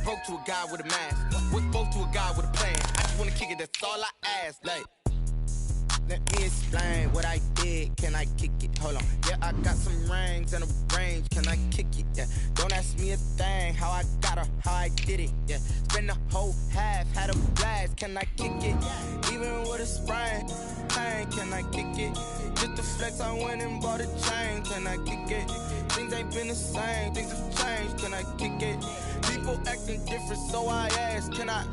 broke to a guy with a mask. What's broke to a guy with a plan? I just wanna kick it, that's all I ask. Like, let me explain what I did. Can I kick it? Hold on. Yeah, I got some rings and a range. Can I kick it? Yeah. Don't ask me a thing. How I got her, how I did it. Yeah. Spend the whole half, had a blast. Can I kick it? Even with a sprain. Pain, can I kick it? Just to flex, I went and bought a chain. Can I kick it? Things ain't been the same. Things have changed. Can I kick it? People acting different, so I ask. Can I?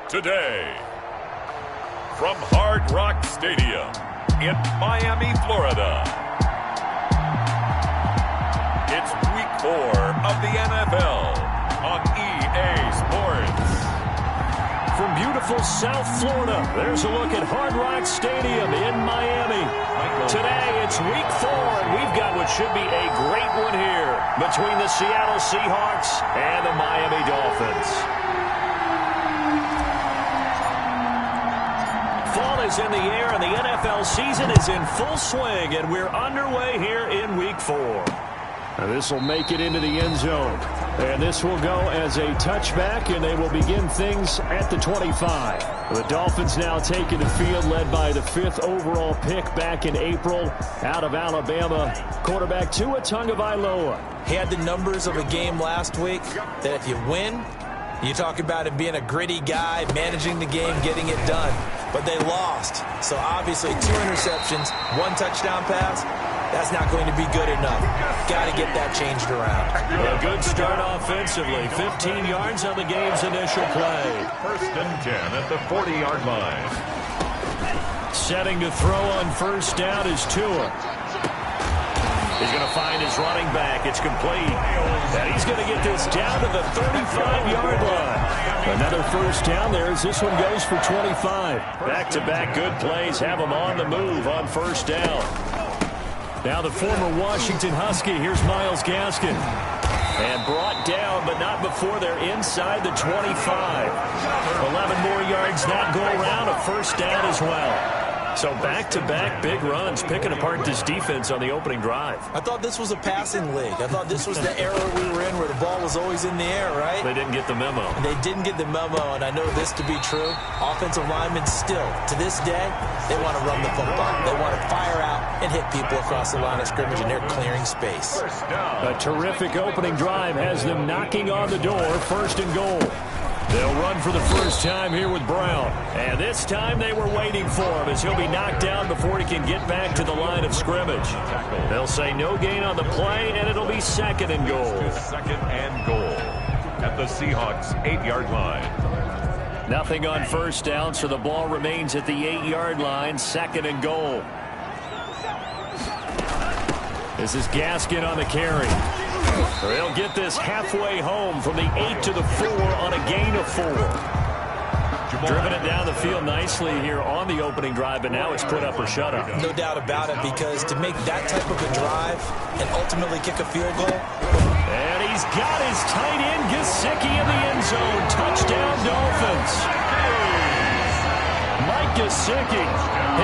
Today, from Hard Rock Stadium in Miami, Florida, it's Week 4 of the NFL on EA Sports. From beautiful South Florida, there's a look at Hard Rock Stadium in Miami. Today, it's Week 4, and we've got what should be a great one here between the Seattle Seahawks and the Miami Dolphins. Fall is in the air, and the NFL season is in full swing, and we're underway here in Week 4. Now this will make it into the end zone, and this will go as a touchback, and they will begin things at the 25. The Dolphins now taking the field, led by the 5th overall pick back in April out of Alabama, quarterback Tua Tagovailoa. He had the numbers of a game last week that if you win, you talk about him being a gritty guy, managing the game, getting it done. But they lost. So obviously 2 interceptions, 1 touchdown pass, that's not going to be good enough. Got to get that changed around. A good start offensively. 15 yards on the game's initial play. 1st and 10 at the 40-yard line. Setting to throw on first down is Tua. He's going to find his running back. It's complete. And he's going to get this down to the 35-yard line. Another first down there as this one goes for 25. Back-to-back good plays have him on the move on first down. Now the former Washington Husky. Here's Myles Gaskin. And brought down, but not before they're inside the 25. 11 more yards that go around. A first down as well. So back-to-back big runs, picking apart this defense on the opening drive. I thought this was a passing league. I thought this was the era we were in where the ball was always in the air, right? They didn't get the memo. And they didn't get the memo, and I know this to be true. Offensive linemen still, to this day, they want to run the football. They want to fire out and hit people across the line of scrimmage, and they're clearing space. A terrific opening drive has them knocking on the door, 1st and goal. They'll run for the first time here with Brown. And this time they were waiting for him as he'll be knocked down before he can get back to the line of scrimmage. They'll say no gain on the play, and it'll be 2nd and goal. 2nd and goal at the Seahawks 8-yard line. Nothing on first down, so the ball remains at the 8-yard line, 2nd and goal. This is Gaskin on the carry. They'll get this halfway home from the 8 to the 4 on a gain of 4. Driven it down the field nicely here on the opening drive, but now it's put up or shut up. No doubt about it, because to make that type of a drive and ultimately kick a field goal. And he's got his tight end, Gesicki, in the end zone. Touchdown, Dolphins. Mike Gesicki,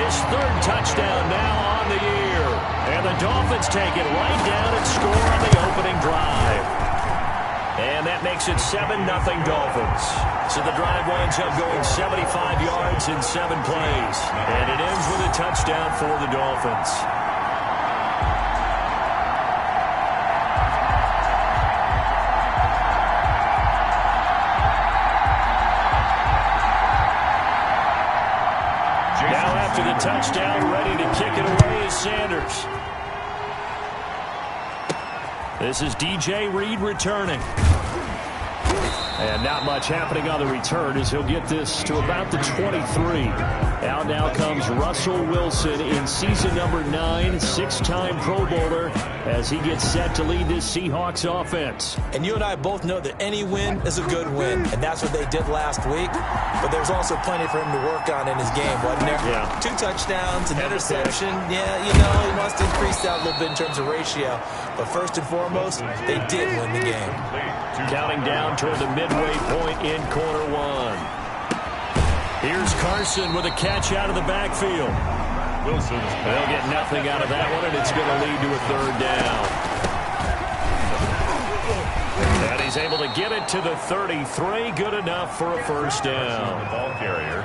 his 3rd touchdown now on the year. And the Dolphins take it right down and score on the opening drive. And that makes it 7-0 Dolphins. So the drive winds up going 75 yards in 7 plays. And it ends with a touchdown for the Dolphins. Now after the touchdown, ready to kick it away is Sanders. This is DJ Reed returning. And not much happening on the return as he'll get this to about the 23. Out now comes Russell Wilson in season number 9, 6-time Pro Bowler, as he gets set to lead this Seahawks offense. And you and I both know that any win is a good win, and that's what they did last week. But there's also plenty for him to work on in his game, wasn't there? Yeah. 2 touchdowns, an interception. Yeah, you know, he wants to increase that a little bit in terms of ratio. But first and foremost, they did win the game. Counting down toward the midway point in quarter 1. Here's Carson with a catch out of the backfield. They'll get nothing out of that one, and it's going to lead to a 3rd down. And he's able to get it to the 33, good enough for a 1st down.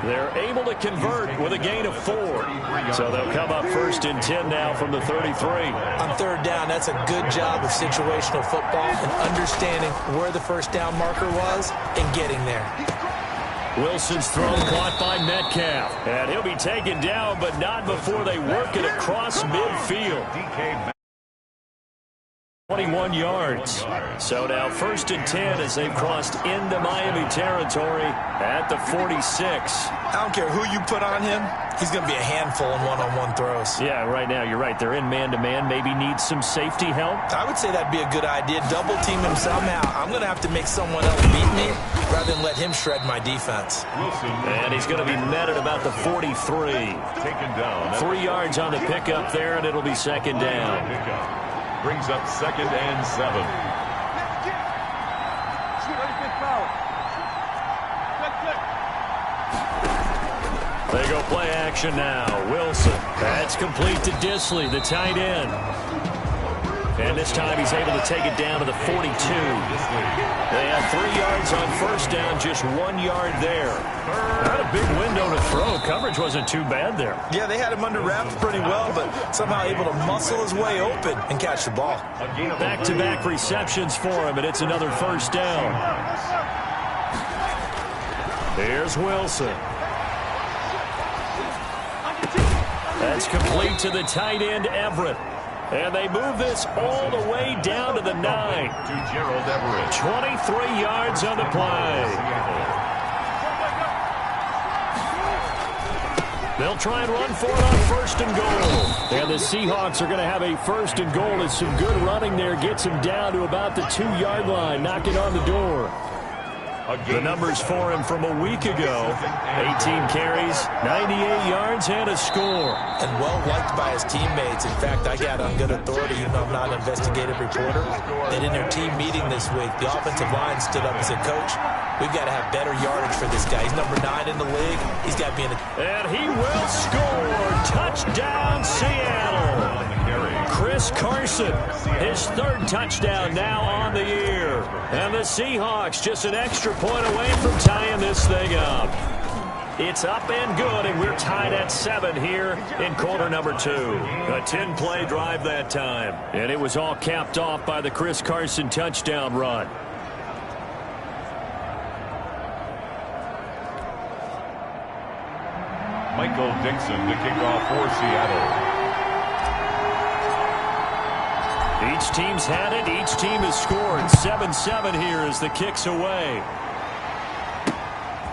They're able to convert with a gain of 4. So they'll come up 1st and 10 now from the 33. On 3rd down, that's a good job of situational football and understanding where the 1st down marker was and getting there. Wilson's throw caught by Metcalf. And he'll be taken down, but not before they work it across midfield. 21 yards. So now 1st and 10 as they've crossed into Miami territory at the 46. I don't care who you put on him. He's going to be a handful in one-on-one throws. Yeah, right now, you're right. They're in man-to-man. Maybe needs some safety help. I would say that'd be a good idea. Double team him somehow. I'm going to have to make someone else beat me rather than let him shred my defense. And he's going to be met at about the 43. Taken down. 3 yards on the pickup there, and it'll be 2nd down. Brings up 2nd and 7. They go play action now. Wilson. That's complete to Disley, the tight end. And this time he's able to take it down to the 42. They have 3 yards on 1st down, just 1 yard there. Not a big window to throw. Coverage wasn't too bad there. Yeah, they had him under wraps pretty well, but somehow able to muscle his way open and catch the ball. Back-to-back receptions for him, and it's another 1st down. Here's Wilson. That's complete to the tight end, Everett. And they move this all the way down to the 9. To Gerald Everett. 23 yards on the play. They'll try and run for it on 1st and goal. And the Seahawks are going to have a 1st and goal as some good running there gets him down to about the 2-yard line, knocking on the door. The numbers for him from a week ago: 18 carries, 98 yards, and a score. And well-liked by his teammates. In fact, I got on good authority, even though I'm not an investigative reporter, that in their team meeting this week, the offensive line stood up and said, Coach, we've got to have better yardage for this guy. He's number 9 in the league. He's got to be in the... And he will score. Touchdown, Seattle. Chris Carson, his 3rd touchdown now on the year. And the Seahawks just an extra point away from tying this thing up. It's up and good, and we're tied at 7 here in quarter number 2. A 10-play drive that time. And it was all capped off by the Chris Carson touchdown run. Michael Dixon to kick off for Seattle. Each team's had it. Each team has scored. 7-7 here as the kick's away.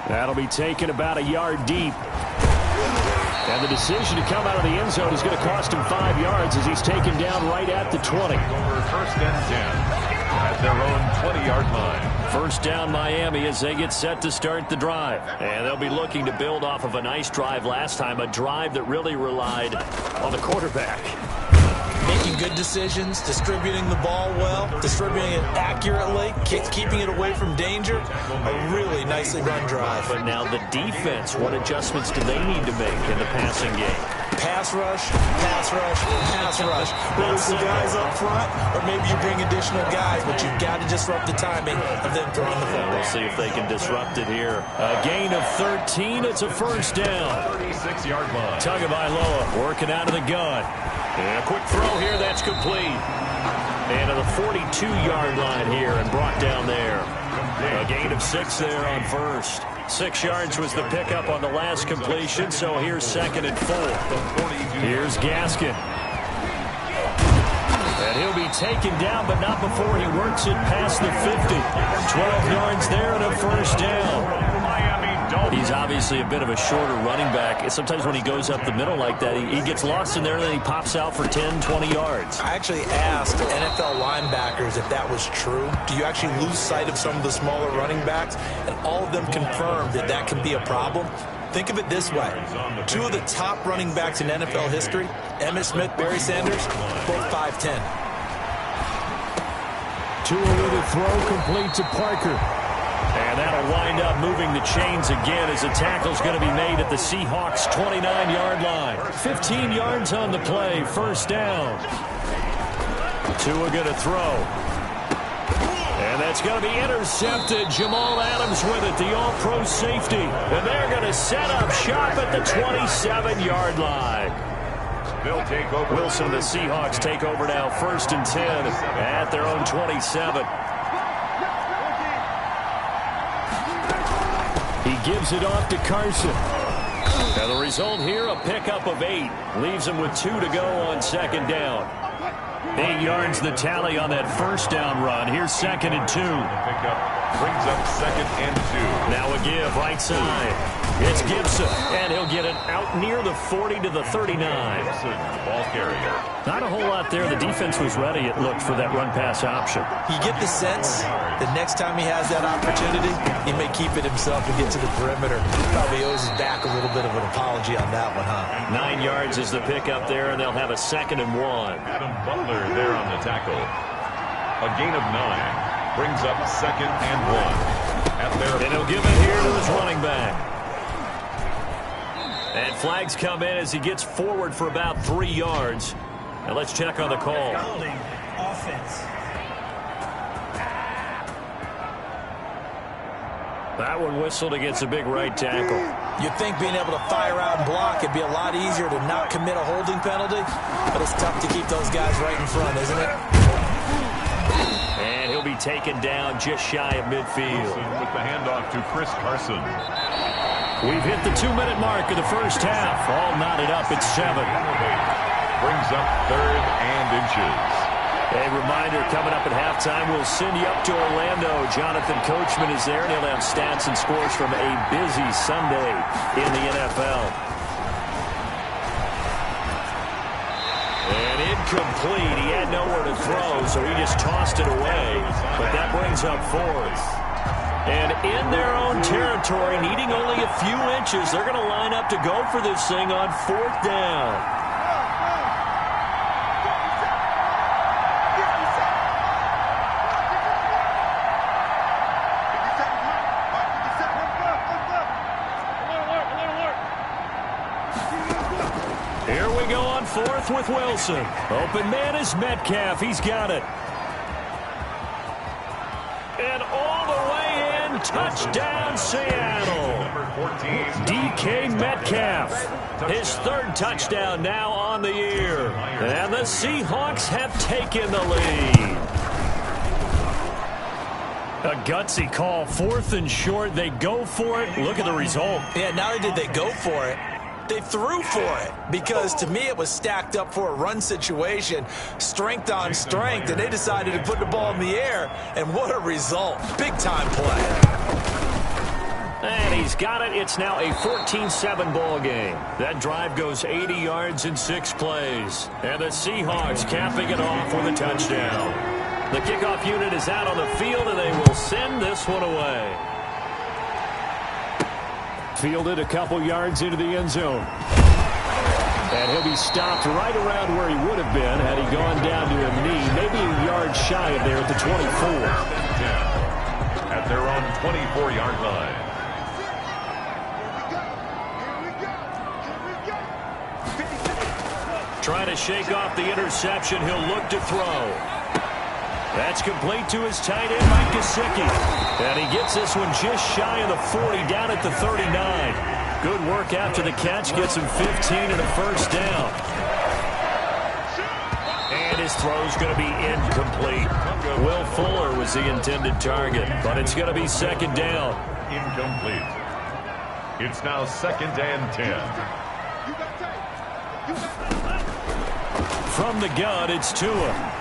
That'll be taken about a yard deep. And the decision to come out of the end zone is going to cost him 5 yards as he's taken down right at the 20. Over 1st and 10 at their own 20-yard line. 1st down Miami as they get set to start the drive. And they'll be looking to build off of a nice drive last time, a drive that really relied on the quarterback. Making good decisions, distributing the ball well, distributing it accurately, keeping it away from danger. A really nicely run drive. But now the defense, what adjustments do they need to make in the passing game? Pass rush, pass rush, pass rush. Whether it's the guys up front or maybe you bring additional guys, but you've got to disrupt the timing of them throwing the football. We'll see if they can disrupt it here. A gain of 13. It's a 1st down. 36-yard line. Tagovailoa working out of the gun. And a quick throw here, that's complete. And to the 42-yard line here and brought down there. A gain of 6 there on 1st. 6 yards was the pickup on the last completion, so here's 2nd and 4. Here's Gaskin. And he'll be taken down, but not before he works it past the 50. 12 yards there and a 1st down. Miami He's obviously a bit of a shorter running back. Sometimes when he goes up the middle like that, he gets lost in there, and then he pops out for 10, 20 yards. I actually asked NFL linebackers if that was true. Do you actually lose sight of some of the smaller running backs? And all of them confirmed that that can be a problem. Think of it this way. Two of the top running backs in NFL history, Emmitt Smith, Barry Sanders, both 5'10". Tua with a throw complete to Parker. And that'll wind up moving the chains again as the tackle's going to be made at the Seahawks' 29-yard line. 15 yards on the play, first down. Tua going to throw. And that's going to be intercepted. Jamal Adams with it, the all-pro safety. And they're going to set up shop at the 27-yard line. They'll take over. Wilson, the Seahawks take over now, 1st and 10 at their own 27. He gives it off to Carson. Now the result here, a pickup of 8. Leaves him with 2 to go on 2nd down. 8 yards the tally on that first down run. Here's 2nd and 2. Pickup brings up 2nd and 2. Now a give right side. It's Gibson, and he'll get it out near the 40 to the 39. Gibson, ball carrier. Not a whole lot there. The defense was ready, it looked, for that run-pass option. You get the sense that next time he has that opportunity, he may keep it himself and get to the perimeter. Probably owes his back a little bit of an apology on that one, huh? 9 yards is the pickup there, and they'll have a 2nd and 1. Adam Butler there on the tackle. A gain of 9 brings up 2nd and 1. And he'll give it here to his running back. And flags come in as he gets forward for about 3 yards. Now let's check on the call. Offense. That one whistled against a big right tackle. You'd think being able to fire out and block it'd be a lot easier to not commit a holding penalty, but it's tough to keep those guys right in front, isn't it? And he'll be taken down just shy of midfield. With the handoff to Chris Carson. We've hit the 2-minute mark of the first half. All knotted up at 7. Brings up 3rd and inches. A reminder, coming up at halftime, we'll send you up to Orlando. Jonathan Coachman is there, and he'll have stats and scores from a busy Sunday in the NFL. And incomplete. He had nowhere to throw, so he just tossed it away. But that brings up 4th. And in their own territory, needing only a few inches, they're going to line up to go for this thing on 4th down. Here we go on 4th with Wilson. Open man is Metcalf. He's got it. And all the way in, touchdown Seattle. DK Metcalf, his 3rd touchdown now on the year. And the Seahawks have taken the lead. A gutsy call, 4th and short. They go for it. Look at the result. Yeah, not only did they go for it, they threw for it, because to me it was stacked up for a run situation, strength on strength, and they decided to put the ball in the air, and what a result. Big-time play. And he's got it. It's now a 14-7 ball game. That drive goes 80 yards in 6 plays. And the Seahawks capping it off with a touchdown. The kickoff unit is out on the field, and they will send this one away. Fielded a couple yards into the end zone. And he'll be stopped right around where he would have been had he gone down to a knee, maybe a yard shy of there at the 24. At their own 24-yard line. Trying to shake off the interception. He'll look to throw. That's complete to his tight end, Mike Gesicki. And he gets this one just shy of the 40, down at the 39. Good work after the catch, gets him 15 and a first down. And his throw's going to be incomplete. Will Fuller was the intended target, but it's going to be 2nd down. Incomplete. It's now 2nd and 10. From the gun, it's Tua.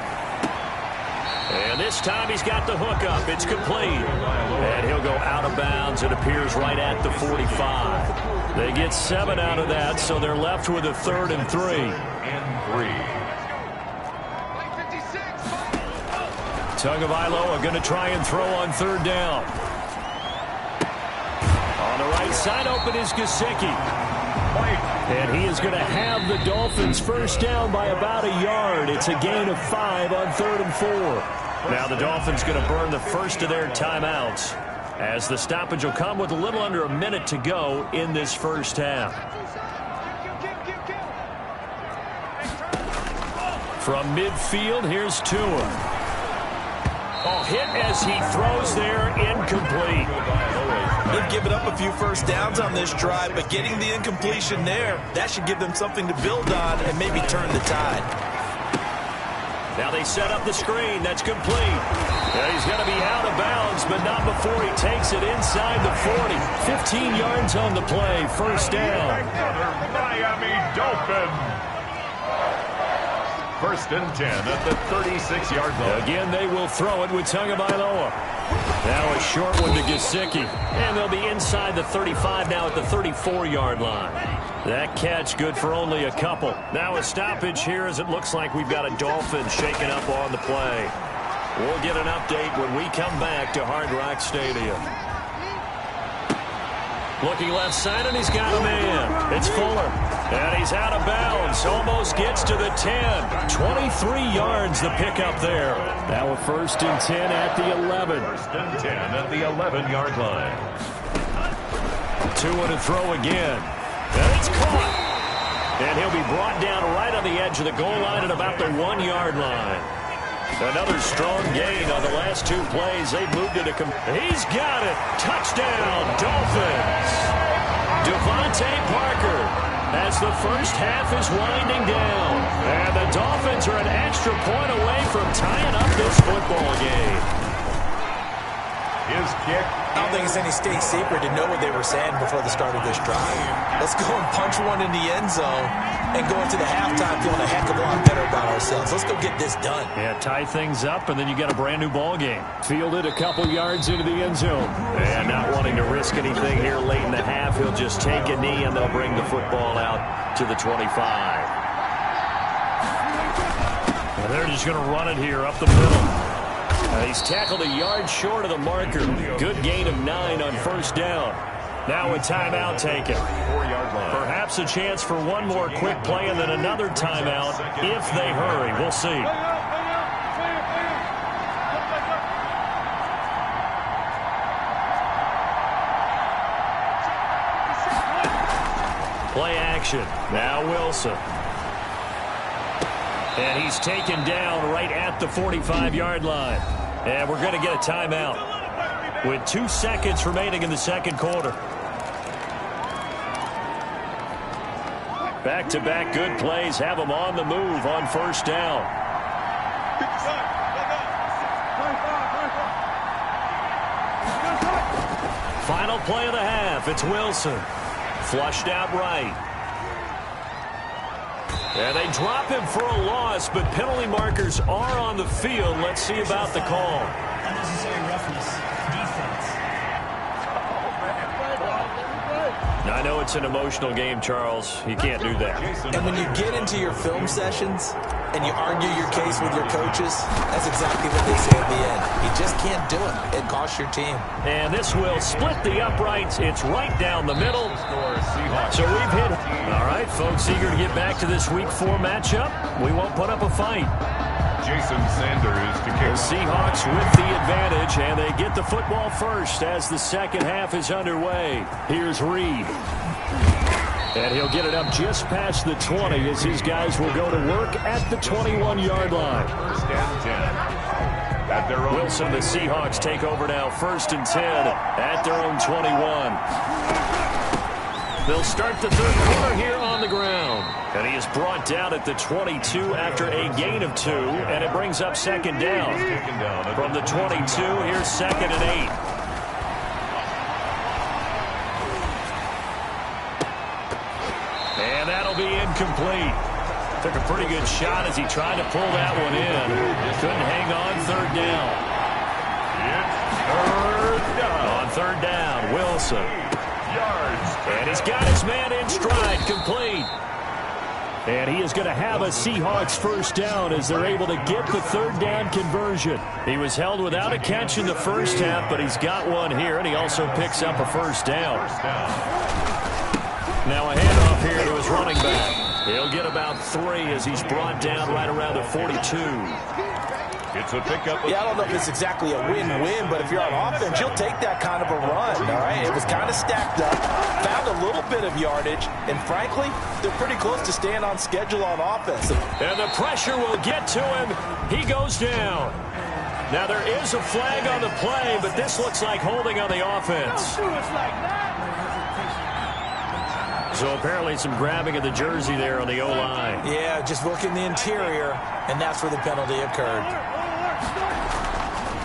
And this time he's got the hook up. It's complete. And he'll go out of bounds. It appears right at the 45. They get 7 out of that, so they're left with a 3rd and 3. Tagovailoa going to try and throw on 3rd down. On the right side open is Gesicki. And he is going to have the Dolphins first down by about a yard. It's a gain of 5 on 3rd and 4. Now the Dolphins going to burn the first of their timeouts, as the stoppage will come with a little under a minute to go in this first half. From midfield, here's Tua. Oh, hit as he throws there, incomplete. They've given up a few first downs on this drive, but getting the incompletion there, that should give them something to build on and maybe turn the tide. Now they set up the screen. That's complete. Yeah, he's going to be out of bounds, but not before he takes it inside the 40. 15 yards on the play. First down. Miami Dolphins. 1st and 10 at the 36-yard line. Again, they will throw it with Tagovailoa. Now a short one to Gesicki. And they'll be inside the 35 now at the 34-yard line. That catch good for only a couple. Now a stoppage here as it looks like we've got a Dolphin shaken up on the play. We'll get an update when we come back to Hard Rock Stadium. Looking left side, and he's got a man. It's Fuller. And he's out of bounds. Almost gets to the 10. 23 yards the pickup there. Now a 1st and 10 at the 11. 1st and 10 at the 11-yard line. Tua to throw again. And it's caught. And he'll be brought down right on the edge of the goal line at about the 1-yard line. Another strong gain on the last 2 plays. They've moved it. He's got it. Touchdown, Dolphins. Devontae Parker, as the first half is winding down. And the Dolphins are an extra point away from tying up this football game. His kick. I don't think it's any state secret to know what they were saying before the start of this drive. Let's go and punch one in the end zone and go into the halftime feeling a heck of a lot better about ourselves. Let's go get this done. Yeah, tie things up, and then you got a brand new ball game. Fielded a couple yards into the end zone. And not wanting to risk anything here late in the half, he'll just take a knee, and they'll bring the football out to the 25. And they're just going to run it here up the middle. He's tackled a yard short of the marker. Good gain of 9 on 1st down. Now a timeout taken. 4-yard line. Perhaps a chance for one more quick play and then another timeout if they hurry. We'll see. Play action. Now Wilson. And he's taken down right at the 45-yard line. And we're going to get a timeout with 2 seconds remaining in the second quarter. Back-to-back good plays have them on the move on 1st down. Final play of the half. It's Wilson. Flushed out right. And they drop him for a loss, but penalty markers are on the field. Let's see about the call. Unnecessary roughness. Defense. Now, I know it's an emotional game, Charles. You can't do that. And when you get into your film sessions and you argue your case with your coaches, that's exactly what they say at the end. You just can't do it. It costs your team. And this will split the uprights. It's right down the middle. So we've hit. All right, folks, eager to get back to this Week 4 matchup. We won't put up a fight. Jason Sanders to kick. The Seahawks with the advantage, and they get the football first as the second half is underway. Here's Reed. And he'll get it up just past the 20 as his guys will go to work at the 21-yard line. 1st and 10 at their own. Wilson, the Seahawks take over now, 1st and 10 at their own 21. They'll start the third quarter here on the ground. And he is brought down at the 22 after a gain of 2, and it brings up 2nd down. From the 22, here's 2nd and 8. And that'll be incomplete. Took a pretty good shot as he tried to pull that one in. Couldn't hang on third down. On third down, Wilson. And he's got his man in stride, complete. And he is going to have a Seahawks first down as they're able to get the third down conversion. He was held without a catch in the first half, but he's got one here, and he also picks up a first down. Now a handoff here to his running back. He'll get about 3 as he's brought down right around the 42. It's a pickup. Yeah, I don't know if it's exactly a win-win, but if you're on offense, you'll take that kind of a run, all right? It was kind of stacked up, found a little bit of yardage, and frankly, they're pretty close to staying on schedule on offense. And the pressure will get to him. He goes down. Now, there is a flag on the play, but this looks like holding on the offense. So apparently some grabbing of the jersey there on the O-line. Yeah, just working the interior, and that's where the penalty occurred.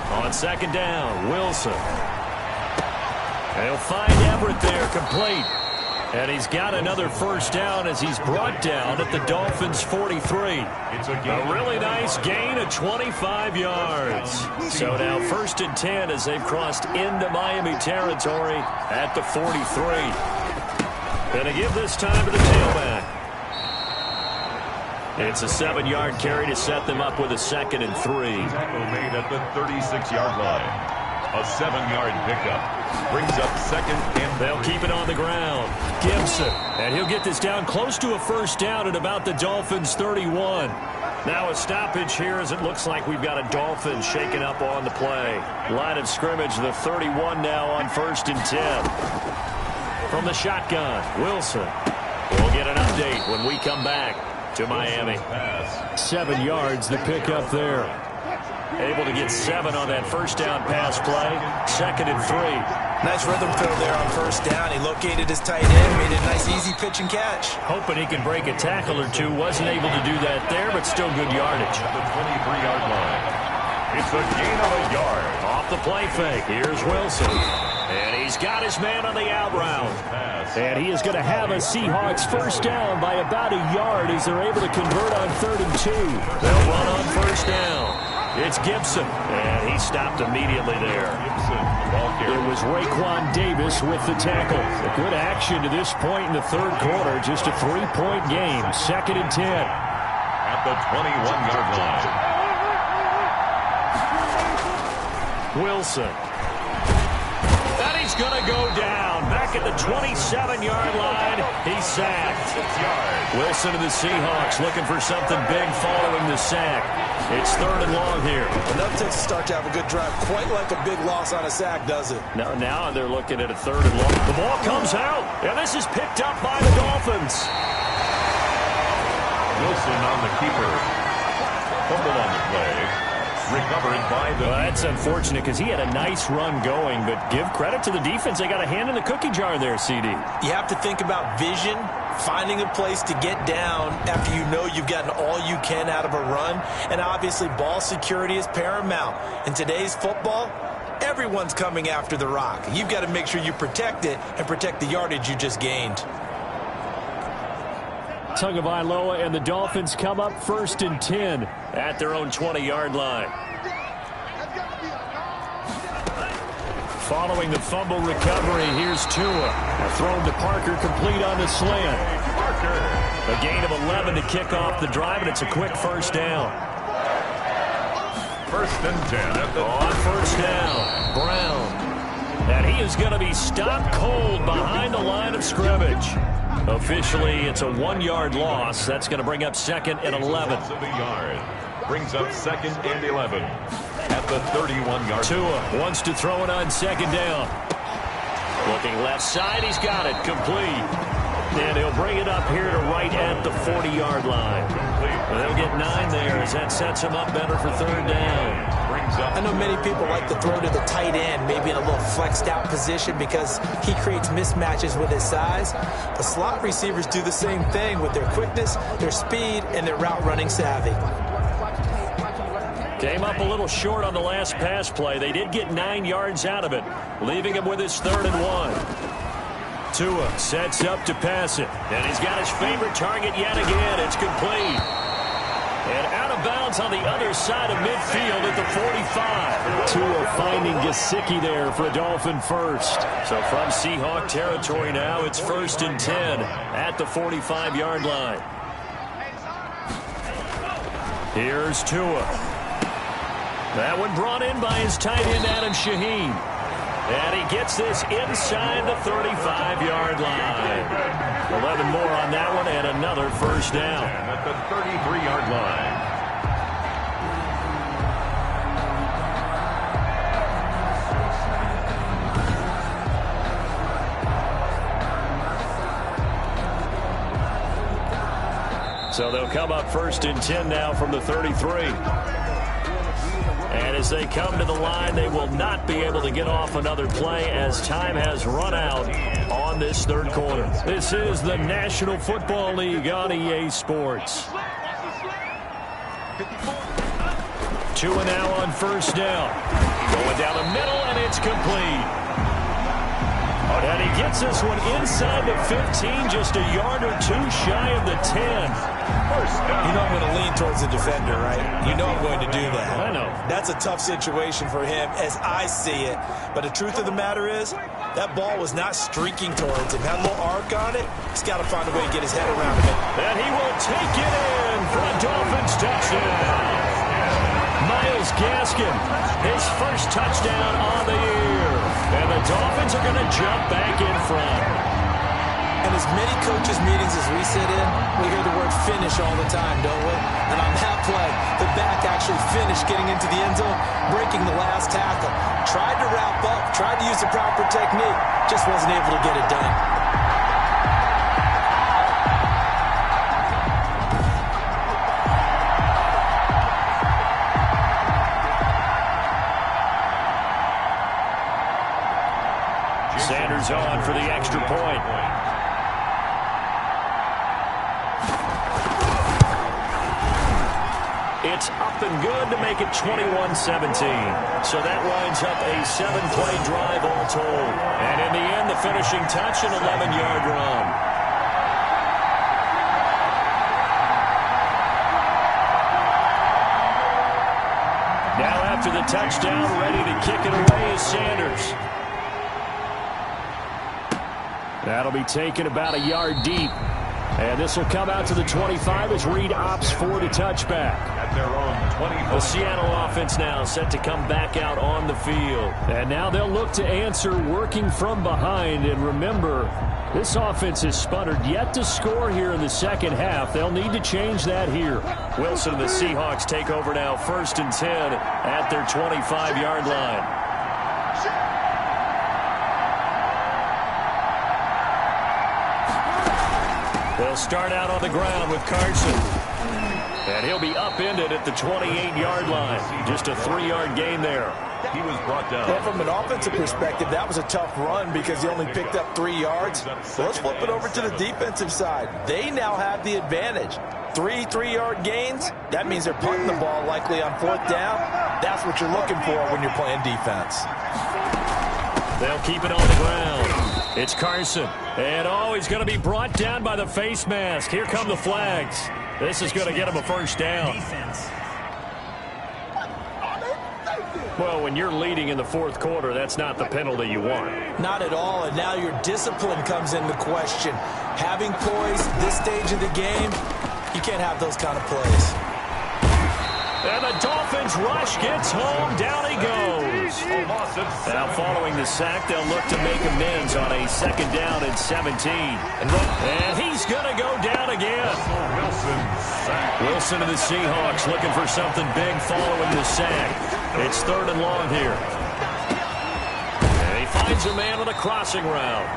On second down, Wilson. They'll find Everett there, complete. And he's got another first down as he's brought down at the Dolphins' 43. It's a really nice gain of 25 yards. So now 1st and 10 as they've crossed into Miami territory at the 43. Gonna give this time to the tailback. It's a 7-yard carry to set them up with a 2nd and 3. Tackle made at the 36-yard line. A 7-yard pickup. Brings up 2nd and 3. They'll keep it on the ground. Gibson. And he'll get this down close to a first down at about the Dolphins' 31. Now a stoppage here as it looks like we've got a Dolphin shaken up on the play. Line of scrimmage, the 31 now on 1st and 10. From the shotgun, Wilson. We'll get an update when we come back to Miami. 7 yards, the pickup there. Able to get 7 on that first down pass play. 2nd and 3. Nice rhythm throw there on first down. He located his tight end, made a nice easy pitch and catch. Hoping he can break a tackle or two. Wasn't able to do that there, but still good yardage. At the 23-yard line. It's a gain of a yard. Off the play fake. Here's Wilson. And he's got his man on the out route. And he is going to have a Seahawks first down by about a yard as they're able to convert on 3rd and 2. They'll run on first down. It's Gibson. And he stopped immediately there. It was Raekwon Davis with the tackle. Good action to this point in the 3rd quarter. Just a 3-point game. 2nd and 10. At the 21-yard line. Wilson. He's going to go down. Back at the 27-yard line. He's sacked. Wilson and the Seahawks looking for something big following the sack. It's 3rd and long here. Enough takes a start to have a good drive. Quite like a big loss on a sack, does it? Now they're looking at a 3rd and long. The ball comes out, and this is picked up by the Dolphins. Wilson on the keeper. Fumble on the play. Recovered by the... Well, that's unfortunate because he had a nice run going, but give credit to the defense. They got a hand in the cookie jar there, CD. You have to think about vision, finding a place to get down after you know you've gotten all you can out of a run, and obviously ball security is paramount. In today's football, everyone's coming after the rock. You've got to make sure you protect it and protect the yardage you just gained. Tagovailoa and the Dolphins come up 1st and 10 at their own 20-yard line. Following the fumble recovery, here's Tua. Thrown to Parker, complete on the slant. Parker. A gain of 11 to kick off the drive, and it's a quick first down. 1st and 10 at the... On first down, Brown. And he is going to be stopped cold behind the line of scrimmage. Officially, it's a 1-yard loss. That's going to bring up 2nd and 11. Brings up 2nd and 11 at the 31-yard. Tua wants to throw it on 2nd down. Looking left side, he's got it complete. And he'll bring it up here to right at the 40-yard line. They'll get 9 there as that sets him up better for 3rd down. I know many people like to throw to the tight end, maybe in a little flexed out position because he creates mismatches with his size. The slot receivers do the same thing with their quickness, their speed, and their route running savvy. Came up a little short on the last pass play. They did get 9 yards out of it, leaving him with his 3rd and 1. Tua sets up to pass it. And he's got his favorite target yet again. It's complete. And out of bounds on the other side of midfield at the 45. Tua finding Gesicki there for a Dolphin first. So from Seahawk territory now, it's 1st and 10 at the 45-yard line. Here's Tua. That one brought in by his tight end, Adam Shaheen. And he gets this inside the 35-yard line. 11 more on that one and another first down. At the 33-yard line. So they'll come up 1st and 10 now from the 33. And as they come to the line, they will not be able to get off another play as time has run out on this third quarter. This is the National Football League on EA Sports. Tua now on first down. Going down the middle, and it's complete. And he gets this one inside the 15, just a yard or two shy of the 10. You know I'm going to lean towards the defender, right? You know I'm going to do that. I know. That's a tough situation for him as I see it. But the truth of the matter is, that ball was not streaking towards him. Had a little arc on it. He's got to find a way to get his head around it. And he will take it in for a Dolphins touchdown. Myles Gaskin, his first touchdown on the year. And the Dolphins are going to jump back in front. And as many coaches' meetings as we sit in, we hear the word finish all the time, don't we? And on that play, the back actually finished getting into the end zone, breaking the last tackle. Tried to wrap up, tried to use the proper technique, just wasn't able to get it done. Sanders on for the extra point. It's up and good to make it 21-17. So that winds up a 7-play drive all told. And in the end, the finishing touch, an 11-yard run. Now after the touchdown, ready to kick it away is Sanders. That'll be taken about a yard deep. And this will come out to the 25 as Reed opts for the touchback. At their own 25. The Seattle offense now set to come back out on the field. And now they'll look to answer working from behind. And remember, this offense has sputtered yet to score here in the second half. They'll need to change that here. Wilson and the Seahawks take over now 1st and 10 at their 25-yard line. They'll start out on the ground with Carson. And he'll be upended at the 28-yard line. Just a 3-yard gain there. He was brought down. Well, from an offensive perspective, that was a tough run because he only picked up 3 yards. So let's flip it over to the defensive side. They now have the advantage. 3 3-yard gains, that means they're punting the ball likely on 4th down. That's what you're looking for when you're playing defense. They'll keep it on the ground. It's Carson. And, he's going to be brought down by the face mask. Here come the flags. This is going to get him a first down. Well, when you're leading in the 4th quarter, that's not the penalty you want. Not at all, and now your discipline comes into question. Having poise this stage of the game, you can't have those kind of plays. And the Dolphins rush gets home. Down he goes. Now following the sack, they'll look to make amends on a 2nd down and 17. And he's going to go down again. Wilson and the Seahawks looking for something big following the sack. It's 3rd and long here. And he finds a man with a crossing route.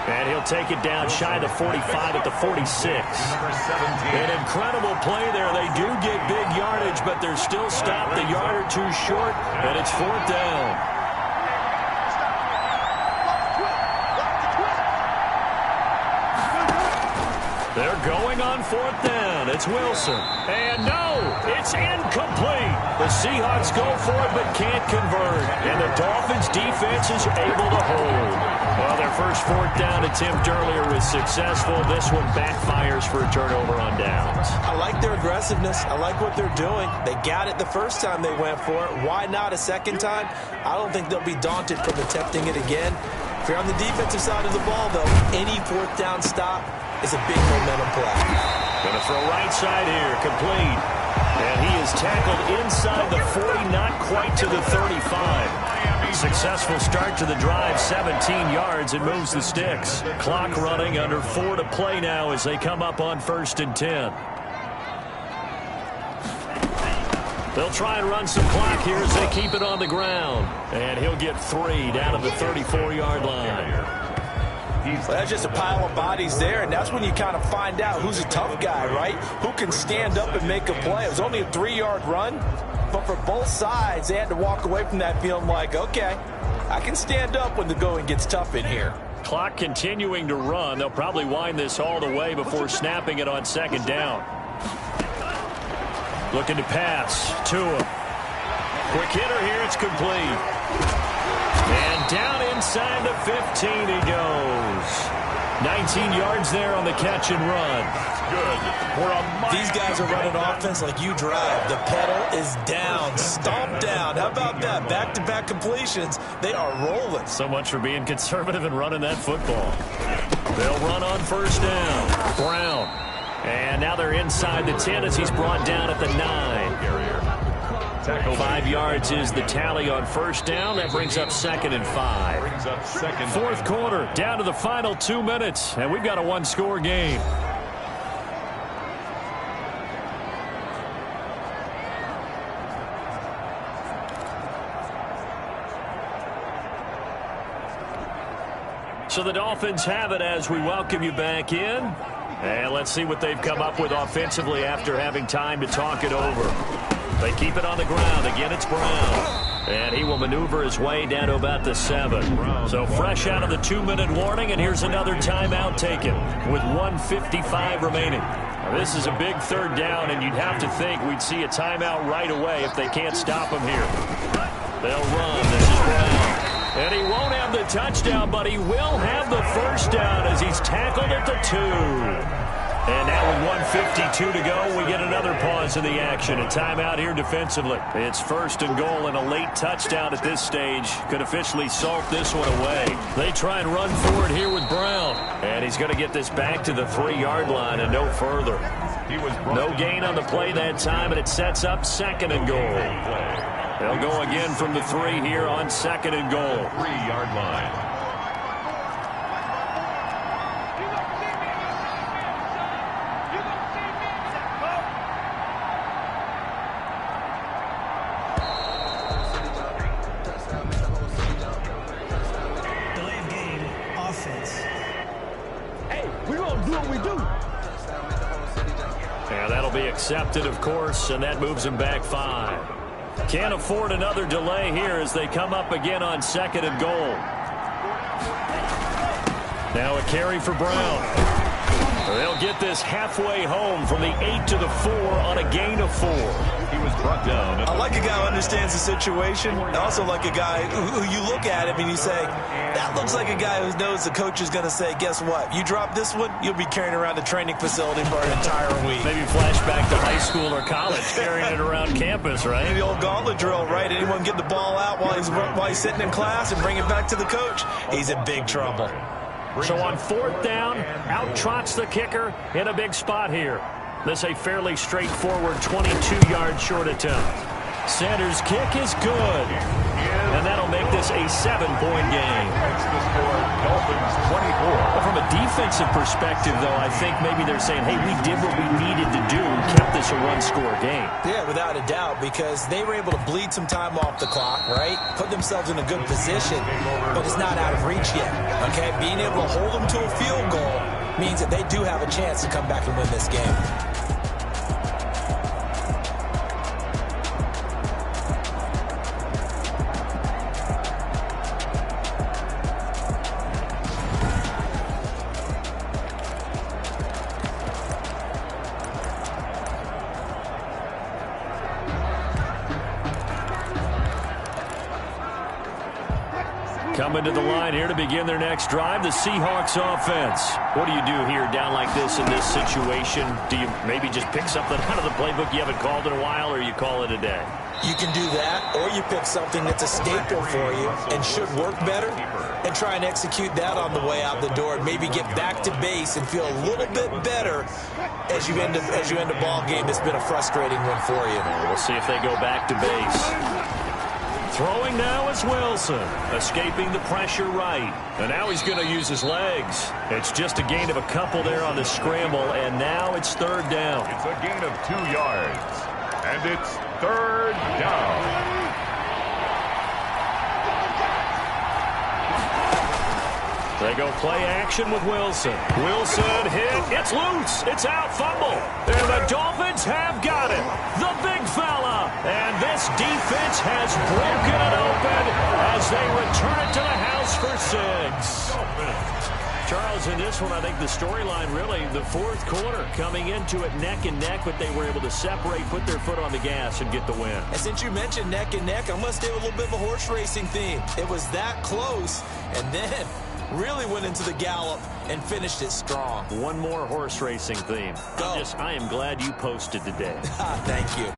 And he'll take it down shy of the 45 at the 46. An incredible play there. They do get big yardage, but they're still stopped a yard or two short, and it's 4th down. They're going on 4th down It's Wilson. And no, it's incomplete. The Seahawks go for it but can't convert. And the Dolphins defense is able to hold. Well, their first fourth down attempt earlier was successful. This one backfires for a turnover on downs. I like their aggressiveness. I like what they're doing. They got it the first time they went for it. Why not a second time? I don't think they'll be daunted from attempting it again. If you're on the defensive side of the ball, though, any fourth down stop is a big momentum play. Going to throw right side here, complete. And he is tackled inside the 40, not quite to the 35. Successful start to the drive, 17 yards, and moves the sticks. Clock running, under 4 to play now as they come up on 1st and 10. They'll try and run some clock here as they keep it on the ground. And he'll get 3 down to the 34-yard line. Well, that's just a pile of bodies there, and that's when you kind of find out who's a tough guy, right? Who can stand up and make a play. It was only a 3-yard run, but for both sides, they had to walk away from that feeling like, okay, I can stand up when the going gets tough in here. Clock continuing to run. They'll probably wind this all the way before snapping it on 2nd down. Looking to pass. Tua. Quick hitter here. It's complete. And down inside the 15 he goes. 19 yards there on the catch and run. Good. These guys are running offense like you drive. The pedal is down. Stomp down. How about that? Back-to-back completions. They are rolling. So much for being conservative and running that football. They'll run on 1st down. Brown. And now they're inside the 10 as he's brought down at the 9. 5 yards is the tally on 1st down. That brings up 2nd and 5. Fourth quarter, down to the final 2 minutes, and we've got a one-score game. So the Dolphins have it as we welcome you back in. And let's see what they've come up with offensively after having time to talk it over. They keep it on the ground. Again, it's Brown. And he will maneuver his way down to about the 7. So fresh out of the 2-minute warning, and here's another timeout taken with 1:55 remaining. Now, this is a big 3rd down, and you'd have to think we'd see a timeout right away if they can't stop him here. They'll run. This is Brown. And he won't have the touchdown, but he will have the 1st down as he's tackled at the 2. And now with 1:52 to go, we get another pause in the action. A timeout here defensively. It's 1st and goal, and a late touchdown at this stage could officially salt this one away. They try and run forward here with Brown. And he's going to get this back to the 3-yard line and no further. No gain on the play that time, and it sets up 2nd and goal. They'll go again from the 3 here on 2nd and goal. 3-yard line. Accepted, of course, and that moves him back 5. Can't afford another delay here as they come up again on 2nd and goal. Now a carry for Brown. They'll get this halfway home from the 8 to the 4 on a gain of 4. He was brought down. I like a guy who understands the situation. I also like a guy who you look at him and you say, that looks like a guy who knows the coach is going to say, guess what? You drop this one, you'll be carrying around the training facility for an entire week. Maybe flashback to high school or college, carrying it around campus, right? Maybe the old gauntlet drill, right? Anyone get the ball out while he's sitting in class and bring it back to the coach? He's in big trouble. So on 4th down, out trots the kicker in a big spot here. This a fairly straightforward 22-yard short attempt. Sanders' kick is good. And that'll make this a 7-point game. That's the score, Dolphins 24. Well, from a defensive perspective, though, I think maybe they're saying, hey, we did what we needed to do and kept this a one-score game. Yeah, without a doubt, because they were able to bleed some time off the clock, right? Put themselves in a good position, but it's not out of reach yet, okay? Being able to hold them to a field goal means that they do have a chance to come back and win this game. Coming to the line here to begin their next drive, the Seahawks offense. What do you do here down like this in this situation? Do you maybe just pick something out of the playbook you haven't called in a while, or you call it a day? You can do that, or you pick something that's a staple for you and should work better and try and execute that on the way out the door and maybe get back to base and feel a little bit better as you end a ball game that's been a frustrating one for you. We'll see if they go back to base. Throwing now is Wilson, escaping the pressure right. And now he's going to use his legs. It's just a gain of a couple there on the scramble, and now it's third down. It's a gain of 2 yards, and it's third down. They go play action with Wilson. Wilson hit. It's loose. It's out. Fumble. And the Dolphins have got it. The big fella. And this defense has broken it open as they return it to the house for 6. Charles, in this one, I think the storyline really, the fourth quarter, coming into it neck and neck, but they were able to separate, put their foot on the gas, and get the win. And since you mentioned neck and neck, I must stay with a little bit of a horse racing theme. It was that close, and then really went into the gallop and finished it strong. One more horse racing theme. I am glad you posted today. Thank you.